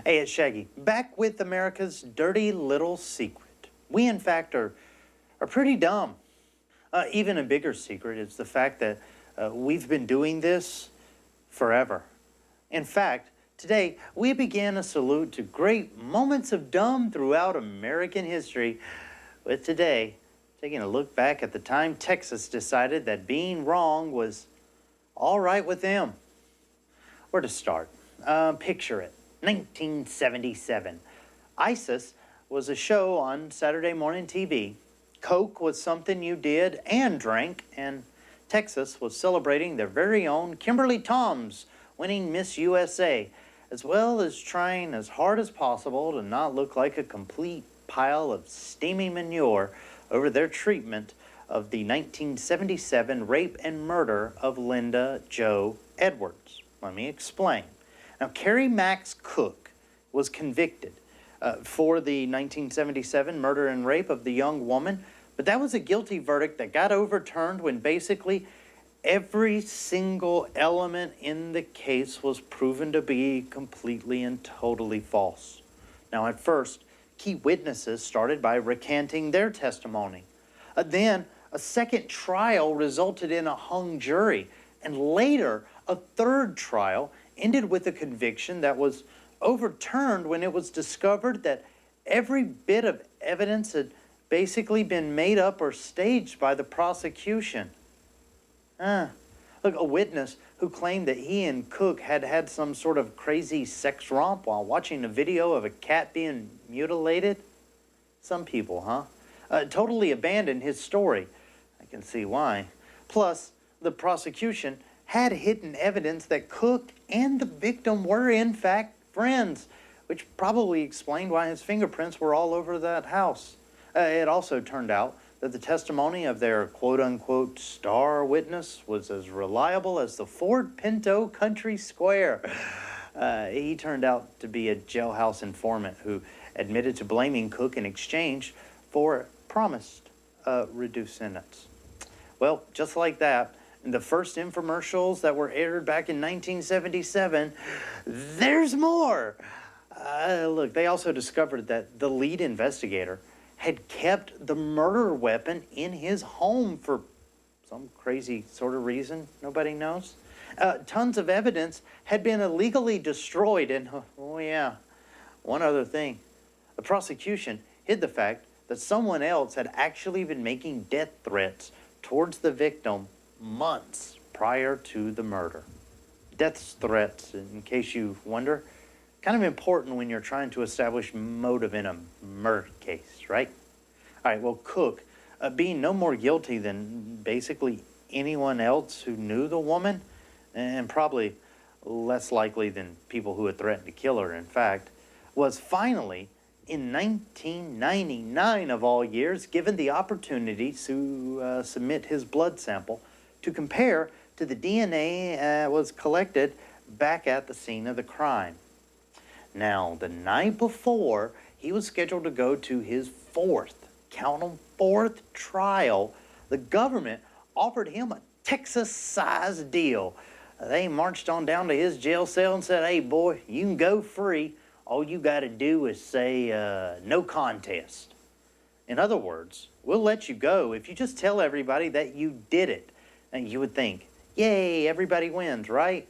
Hey, it's Shaggy, back with America's dirty little secret. We, in fact, are pretty dumb. Even a bigger secret is the fact that we've been doing this forever. In fact, today we begin a salute to great moments of dumb throughout American history, with today taking a look back at the time Texas decided that being wrong was all right with them. Where to start? Picture it. 1977. ISIS was a show on Saturday morning TV. Coke was something you did and drank, and Texas was celebrating their very own Kimberly Toms winning Miss USA, as well as trying as hard as possible to not look like a complete pile of steaming manure over their treatment of the 1977 rape and murder of Linda Jo Edwards. Let me explain. Now, Carrie Max Cook was convicted for the 1977 murder and rape of the young woman, but that was a guilty verdict that got overturned when basically every single element in the case was proven to be completely and totally false. Now, at first, key witnesses started by recanting their testimony. Then, a second trial resulted in a hung jury, and later, a third trial ended with a conviction that was overturned when it was discovered that every bit of evidence had basically been made up or staged by the prosecution. Look, a witness who claimed that he and Cook had had some sort of crazy sex romp while watching a video of a cat being mutilated. Some people, totally abandoned his story. I can see why. Plus, the prosecution had hidden evidence that Cook and the victim were in fact friends, which probably explained why his fingerprints were all over that house. It also turned out that the testimony of their quote-unquote star witness was as reliable as the Ford Pinto Country Square. He turned out to be a jailhouse informant who admitted to blaming Cook in exchange for promised reduced sentence. Well, just like that, in the first infomercials that were aired back in 1977, there's more. Look, they also discovered that the lead investigator had kept the murder weapon in his home for some crazy sort of reason nobody knows. Tons of evidence had been illegally destroyed, and oh yeah, one other thing. The prosecution hid the fact that someone else had actually been making death threats towards the victim months prior to the murder. Death threats, in case you wonder, kind of important when you're trying to establish motive in a murder case, right? All right, well, Cook, being no more guilty than basically anyone else who knew the woman, and probably less likely than people who had threatened to kill her, in fact, was finally, in 1999 of all years, given the opportunity to submit his blood sample to compare to the DNA that was collected back at the scene of the crime. Now, the night before, he was scheduled to go to his fourth trial. The government offered him a Texas-sized deal. They marched on down to his jail cell and said, "Hey, boy, you can go free. All you got to do is say no contest. In other words, we'll let you go if you just tell everybody that you did it." And you would think, yay, everybody wins, right?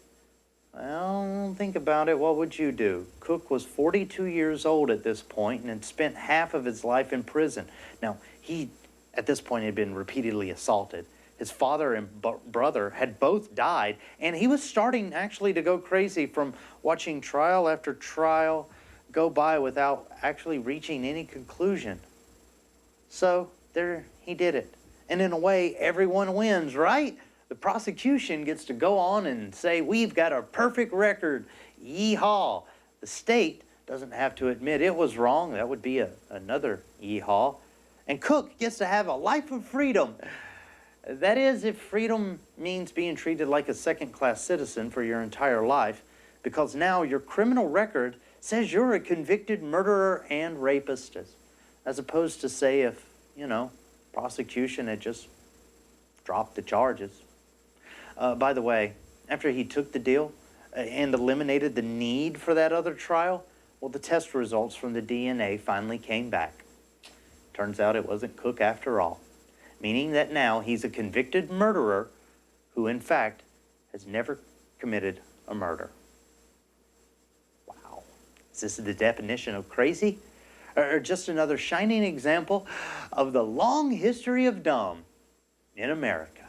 Well, think about it. What would you do? Cook was 42 years old at this point and had spent half of his life in prison. Now, he, at this point, had been repeatedly assaulted. His father and brother had both died, and he was starting actually to go crazy from watching trial after trial go by without actually reaching any conclusion. So, there he did it. And in a way, everyone wins, right? The prosecution gets to go on and say, "We've got a perfect record. Yeehaw." The state doesn't have to admit it was wrong. That would be another yeehaw. And Cook gets to have a life of freedom. That is, if freedom means being treated like a second-class citizen for your entire life, because now your criminal record says you're a convicted murderer and rapist, as opposed to, say, if, prosecution had just dropped the charges. By the way, after he took the deal and eliminated the need for that other trial, Well, the test results from the DNA finally came back. Turns out it wasn't Cook after all, meaning that now he's a convicted murderer who, in fact, has never committed a murder. Wow. Is this the definition of crazy? Or just another shining example of the long history of dumb in America?